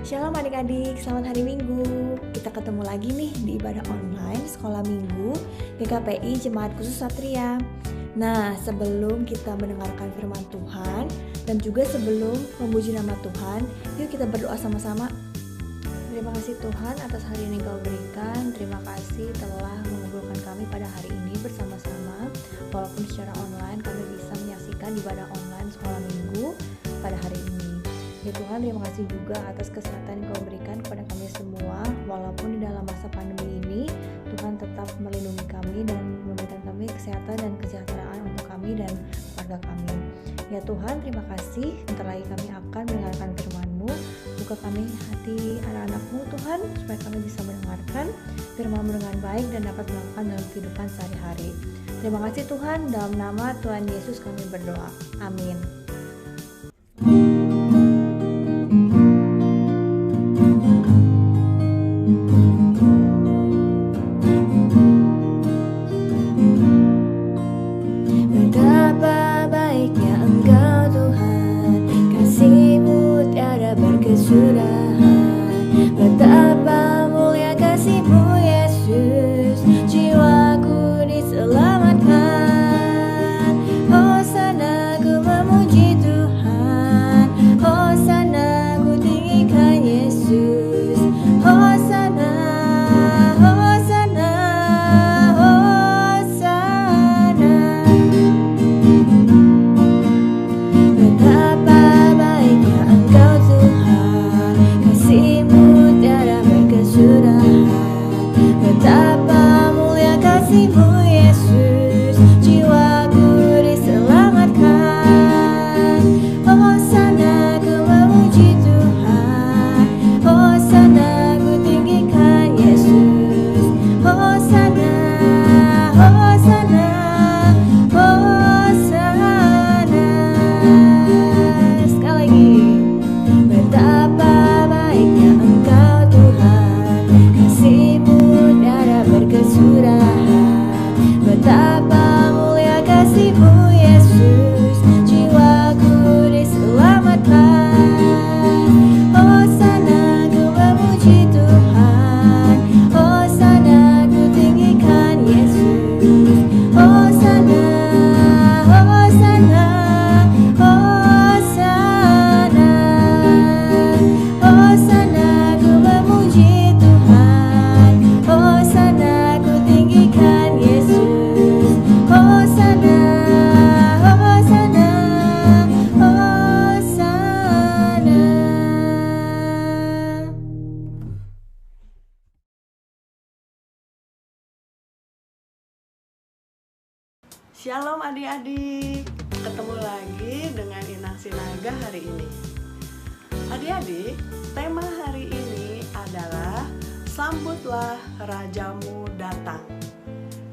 Shalom adik-adik, selamat hari Minggu. Kita ketemu lagi nih di ibadah online Sekolah Minggu GKPI Jemaat Khusus Satria. Nah, sebelum kita mendengarkan firman Tuhan dan juga sebelum memuji nama Tuhan, yuk kita berdoa sama-sama. Terima kasih Tuhan atas hari yang Engkau berikan. Terima kasih telah mengumpulkan kami pada hari ini bersama-sama. Walaupun secara online kami bisa menyaksikan ibadah online Sekolah Minggu pada hari ini. Ya Tuhan, terima kasih juga atas kesehatan yang Kau berikan kepada kami semua. Walaupun di dalam masa pandemi ini, Tuhan tetap melindungi kami dan memberikan kami kesehatan dan kesejahteraan untuk kami dan keluarga kami. Ya Tuhan, terima kasih. Sebentar lagi kami akan mendengarkan firman-Mu. Buka kami hati anak-anak-Mu Tuhan, supaya kami bisa mendengarkan firman-Mu dengan baik dan dapat melakukan dalam kehidupan sehari-hari. Terima kasih Tuhan, dalam nama Tuhan Yesus kami berdoa. Amin. Betapa mulia kasih-Mu Yesus, jiwaku diselamatkan. Hosana ku memuji Tuhan, Hosana ku tinggikan Yesus. Hosana, Hosana, Hosana. Betapa baiknya Engkau Tuhan, kasih-Mu tiada berkesudahan. Betapa mulia kasih-Mu Yesus, jiwaku diselamatkan. Hosana ku memuji Tuhan, Hosana ku tinggikan Yesus. Hosana, Hosana, Hosana. Sekali lagi. Betapa baiknya Engkau Tuhan, kasih-Mu tiada berkesudahan. Betapa mulia kasih-Mu Yesus, jiwaku diselamatkan. Hosana ku memuji Tuhan, Hosana ku tinggikan Yesus. Hosana, Hosana, Hosana. Hosana ku memuji Tuhan, Hosana ku tinggikan Yesus. Hosana, Hosana, Hosana. Shalom adik-adik, ketemu lagi dengan Inang Sinaga hari ini. Adik-adik, tema hari ini adalah Sambutlah Rajamu Datang.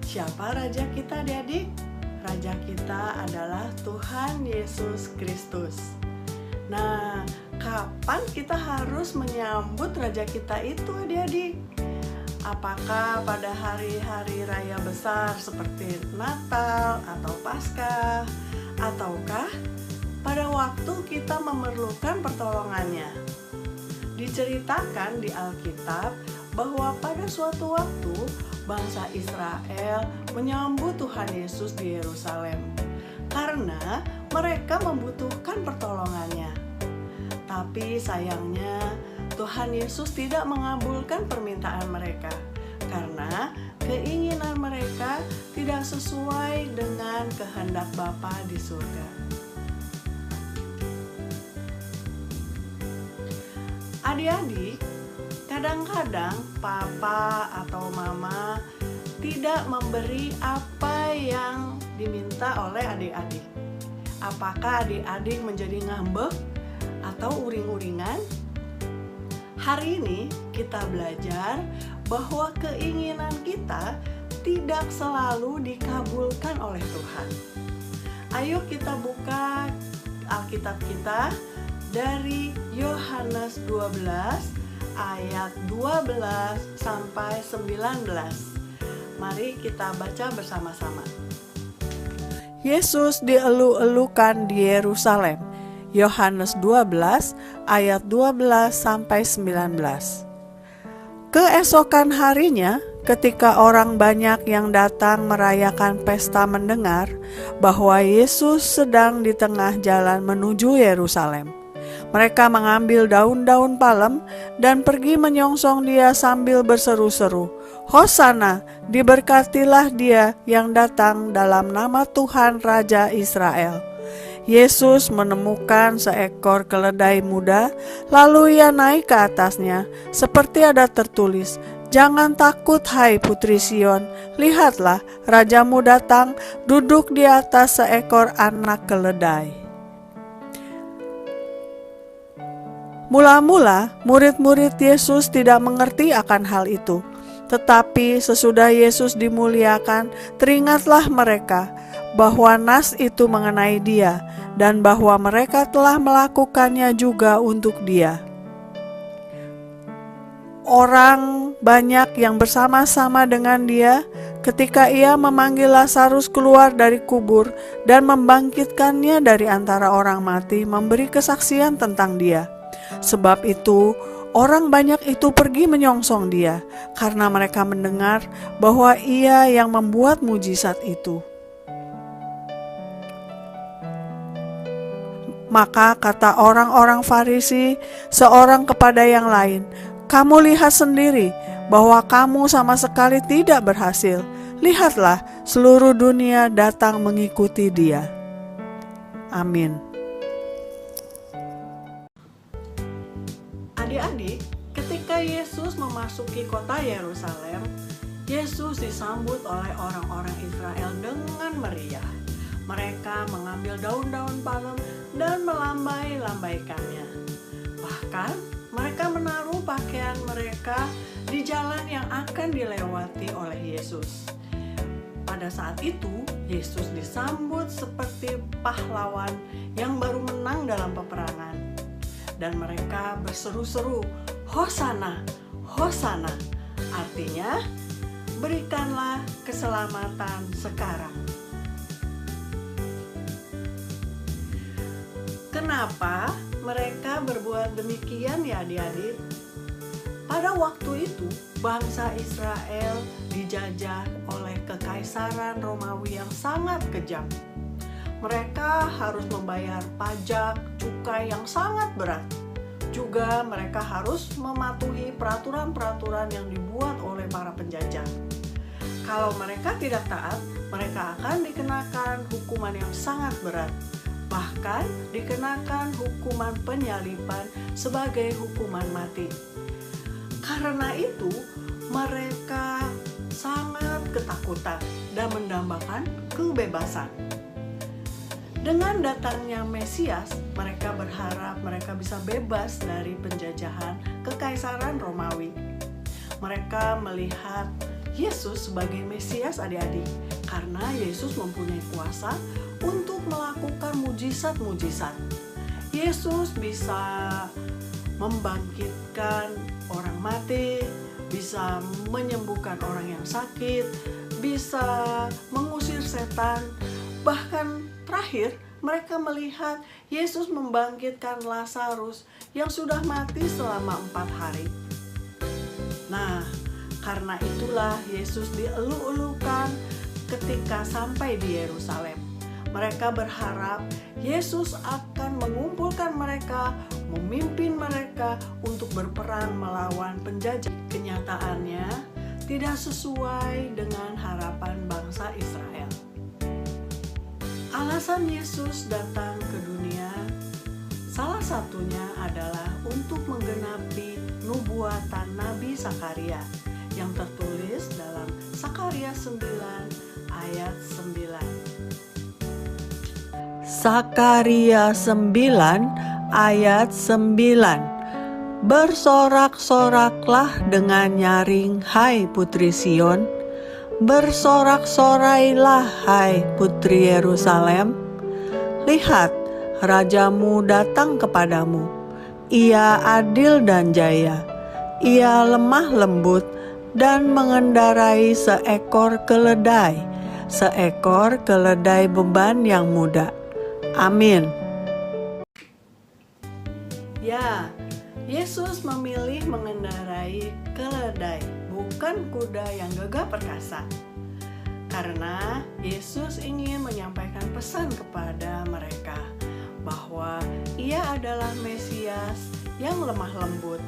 Siapa Raja kita adik-adik? Raja kita adalah Tuhan Yesus Kristus. Nah, kapan kita harus menyambut Raja kita itu adik-adik? Apakah pada hari-hari raya besar seperti Natal atau Paskah, ataukah pada waktu kita memerlukan pertolongannya? Diceritakan di Alkitab bahwa pada suatu waktu bangsa Israel menyambut Tuhan Yesus di Yerusalem karena mereka membutuhkan pertolongannya. Tapi sayangnya Tuhan Yesus tidak mengabulkan permintaan mereka karena keinginan mereka tidak sesuai dengan kehendak Bapa di surga. Adik-adik, kadang-kadang papa atau mama tidak memberi apa yang diminta oleh adik-adik. Apakah adik-adik menjadi ngambek atau uring-uringan? Hari ini kita belajar bahwa keinginan kita tidak selalu dikabulkan oleh Tuhan. Ayo kita buka Alkitab kita dari Yohanes 12 ayat 12 sampai 19. Mari kita baca bersama-sama. Yesus dielu-elukan di Yerusalem. Yohanes 12 ayat 12-19. Keesokan harinya, ketika orang banyak yang datang merayakan pesta mendengar bahwa Yesus sedang di tengah jalan menuju Yerusalem, mereka mengambil daun-daun palem dan pergi menyongsong dia sambil berseru-seru, "Hosana, diberkatilah dia yang datang dalam nama Tuhan Raja Israel." Yesus menemukan seekor keledai muda, lalu ia naik ke atasnya, seperti ada tertulis, "Jangan takut, hai putri Sion, lihatlah, rajamu datang, duduk di atas seekor anak keledai." Mula-mula, murid-murid Yesus tidak mengerti akan hal itu. Tetapi sesudah Yesus dimuliakan, teringatlah mereka bahwa nas itu mengenai dia, dan bahwa mereka telah melakukannya juga untuk dia. Orang banyak yang bersama-sama dengan dia ketika ia memanggil Lazarus keluar dari kubur dan membangkitkannya dari antara orang mati memberi kesaksian tentang dia. Sebab itu, orang banyak itu pergi menyongsong dia, karena mereka mendengar bahwa ia yang membuat mujizat itu. Maka kata orang-orang Farisi seorang kepada yang lain, "Kamu lihat sendiri bahwa kamu sama sekali tidak berhasil. Lihatlah, seluruh dunia datang mengikuti dia." Amin. Adik-adik, ketika Yesus memasuki kota Yerusalem, Yesus disambut oleh orang-orang Israel dengan meriah. Mereka mengambil daun-daun palem dan melambai-lambaikannya. Bahkan mereka menaruh pakaian mereka di jalan yang akan dilewati oleh Yesus. Pada saat itu, Yesus disambut seperti pahlawan yang baru menang dalam peperangan. Dan mereka berseru-seru, "Hosana, Hosana." Artinya, berikanlah keselamatan sekarang. Kenapa mereka berbuat demikian ya adik-adik? Pada waktu itu, bangsa Israel dijajah oleh kekaisaran Romawi yang sangat kejam. Mereka harus membayar pajak, cukai yang sangat berat. Juga mereka harus mematuhi peraturan-peraturan yang dibuat oleh para penjajah. Kalau mereka tidak taat, mereka akan dikenakan hukuman yang sangat berat. Bahkan dikenakan hukuman penyaliban sebagai hukuman mati. Karena itu, mereka sangat ketakutan dan mendambakan kebebasan. Dengan datangnya Mesias, mereka berharap mereka bisa bebas dari penjajahan kekaisaran Romawi. Mereka melihat Yesus sebagai Mesias adik-adik, karena Yesus mempunyai kuasa untuk melakukan mujizat-mujizat. Yesus bisa membangkitkan orang mati, bisa menyembuhkan orang yang sakit, bisa mengusir setan. Bahkan terakhir mereka melihat Yesus membangkitkan Lazarus yang sudah mati selama 4 hari. Nah, karena itulah Yesus dielu-elukan ketika sampai di Yerusalem. Mereka berharap Yesus akan mengumpulkan mereka, memimpin mereka untuk berperang melawan penjajah. Kenyataannya tidak sesuai dengan harapan bangsa Israel. Alasan Yesus datang ke dunia, salah satunya adalah untuk menggenapi nubuatan Nabi Sakaria yang tertulis dalam Sakaria 9 ayat 9. Sakaria 9 ayat 9. Bersorak-soraklah dengan nyaring, hai putri Sion. Bersorak-sorailah, hai putri Yerusalem. Lihat, rajamu datang kepadamu. Ia adil dan jaya. Ia lemah lembut dan mengendarai seekor keledai beban yang muda. Amin. Ya, Yesus memilih mengendarai keledai, bukan kuda yang gagah perkasa. Karena Yesus ingin menyampaikan pesan kepada mereka bahwa Ia adalah Mesias yang lemah lembut,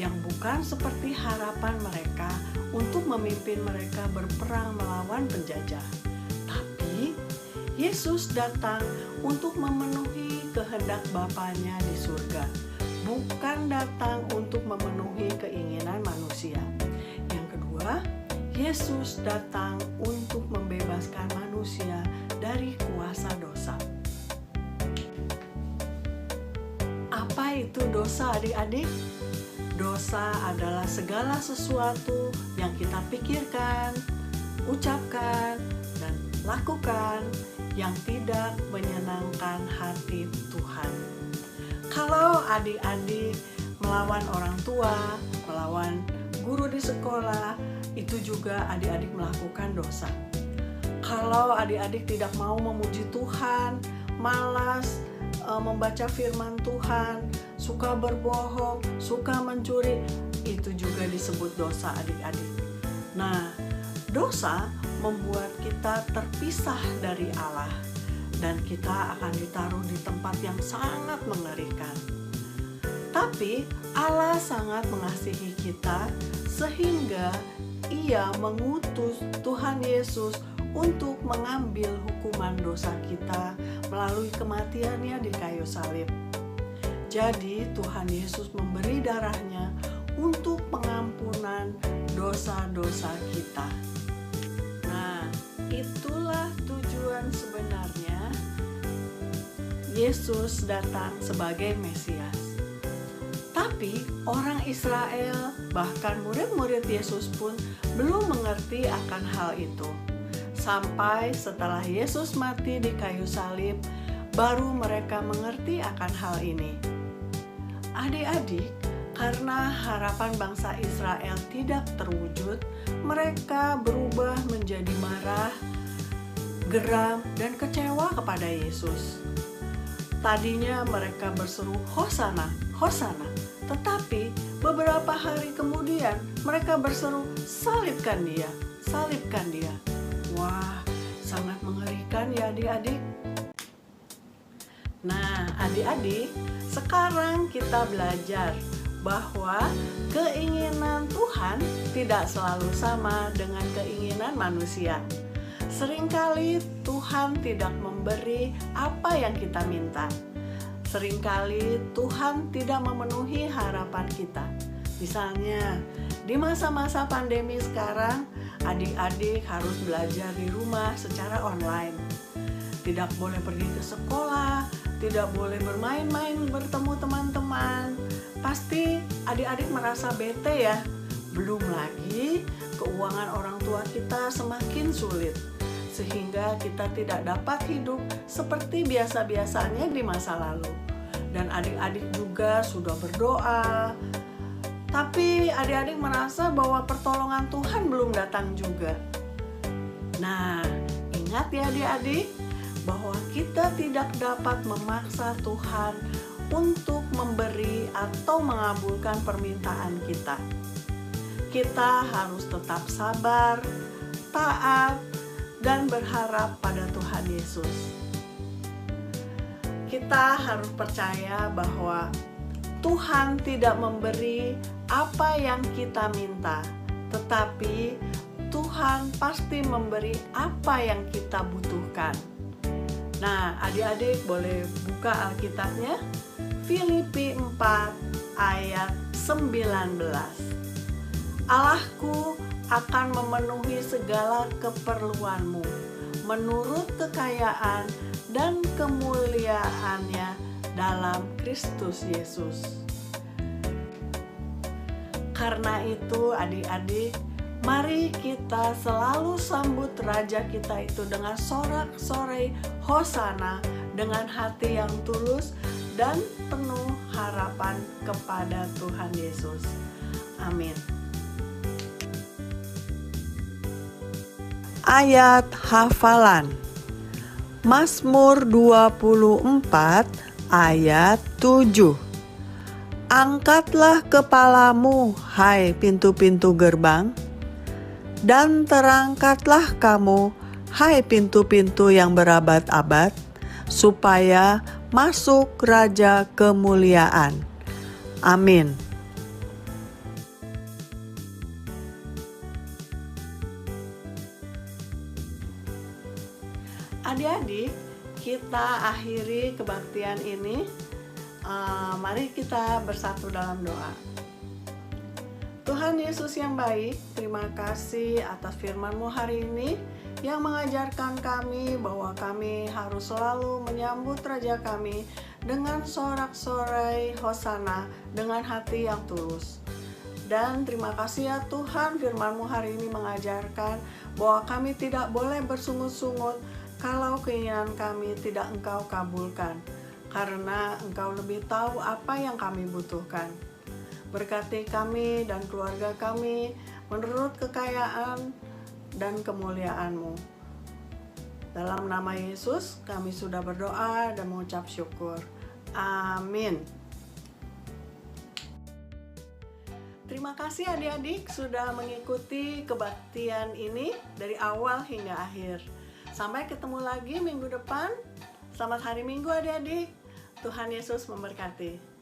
yang bukan seperti harapan mereka untuk memimpin mereka berperang melawan penjajah. Tapi Yesus datang untuk memenuhi kehendak Bapanya di surga, bukan datang untuk memenuhi keinginan manusia. Yang kedua, Yesus datang untuk membebaskan manusia dari kuasa dosa. Apa itu dosa, adik-adik? Dosa adalah segala sesuatu yang kita pikirkan, ucapkan, dan lakukan yang tidak menyenangkan hati Tuhan. Kalau adik-adik melawan orang tua, melawan guru di sekolah, itu juga adik-adik melakukan dosa. Kalau adik-adik tidak mau memuji Tuhan, malas membaca firman Tuhan, suka berbohong, suka mencuri, itu juga disebut dosa, adik-adik. Nah, dosa membuat kita terpisah dari Allah dan kita akan ditaruh di tempat yang sangat mengerikan. Tapi Allah sangat mengasihi kita sehingga Ia mengutus Tuhan Yesus untuk mengambil hukuman dosa kita melalui kematiannya di kayu salib. Jadi Tuhan Yesus memberi darahnya untuk pengampunan dosa-dosa kita. Nah, itulah tujuan sebenarnya Yesus datang sebagai Mesias. Tapi orang Israel, bahkan murid-murid Yesus pun belum mengerti akan hal itu. Sampai setelah Yesus mati di kayu salib, baru mereka mengerti akan hal ini. Adik-adik, karena harapan bangsa Israel tidak terwujud, mereka berubah menjadi marah, geram, dan kecewa kepada Yesus. Tadinya mereka berseru, "Hosana, Hosana." Tetapi beberapa hari kemudian mereka berseru, "Salibkan dia, salibkan dia." Wah, sangat mengerikan ya adik-adik. Nah, adik-adik, sekarang kita belajar bahwa keinginan Tuhan tidak selalu sama dengan keinginan manusia. Seringkali Tuhan tidak memberi apa yang kita minta. Seringkali Tuhan tidak memenuhi harapan kita. Misalnya, di masa-masa pandemi sekarang, adik-adik harus belajar di rumah secara online. Tidak boleh pergi ke sekolah, tidak boleh bermain-main, bertemu teman-teman. Pasti adik-adik merasa bete ya. Belum lagi keuangan orang tua kita semakin sulit, sehingga kita tidak dapat hidup seperti biasa-biasanya di masa lalu. Dan adik-adik juga sudah berdoa, tapi adik-adik merasa bahwa pertolongan Tuhan belum datang juga. Nah, ingat ya adik-adik, bahwa kita tidak dapat memaksa Tuhan untuk memberi atau mengabulkan permintaan kita. Kita harus tetap sabar, taat, dan berharap pada Tuhan Yesus. Kita harus percaya bahwa Tuhan tidak memberi apa yang kita minta, tetapi Tuhan pasti memberi apa yang kita butuhkan. Nah, adik-adik boleh buka Alkitabnya, Filipi 4 ayat 19. Allahku akan memenuhi segala keperluanmu menurut kekayaan dan kemuliaannya dalam Kristus Yesus. Karena itu adik-adik, mari kita selalu sambut Raja kita itu dengan sorak-sorai Hosana, dengan hati yang tulus dan penuh harapan kepada Tuhan Yesus. Amin. Ayat hafalan Mazmur 24 ayat 7. Angkatlah kepalamu, hai pintu-pintu gerbang, dan terangkatlah kamu, hai pintu-pintu yang berabad-abad, supaya masuk Raja kemuliaan. Amin. Adik-adik, kita akhiri kebaktian ini. Mari kita bersatu dalam doa. Tuhan Yesus yang baik, terima kasih atas firman-Mu hari ini yang mengajarkan kami bahwa kami harus selalu menyambut Raja kami dengan sorak-sorai Hosana dengan hati yang tulus. Dan terima kasih ya Tuhan, firman-Mu hari ini mengajarkan bahwa kami tidak boleh bersungut-sungut kalau keinginan kami tidak Engkau kabulkan, karena Engkau lebih tahu apa yang kami butuhkan. Berkati kami dan keluarga kami menurut kekayaan dan kemuliaan-Mu. Dalam nama Yesus kami sudah berdoa dan mengucap syukur. Amin. Terima kasih adik-adik sudah mengikuti kebaktian ini dari awal hingga akhir. Sampai ketemu lagi minggu depan. Selamat hari Minggu adik-adik. Tuhan Yesus memberkati.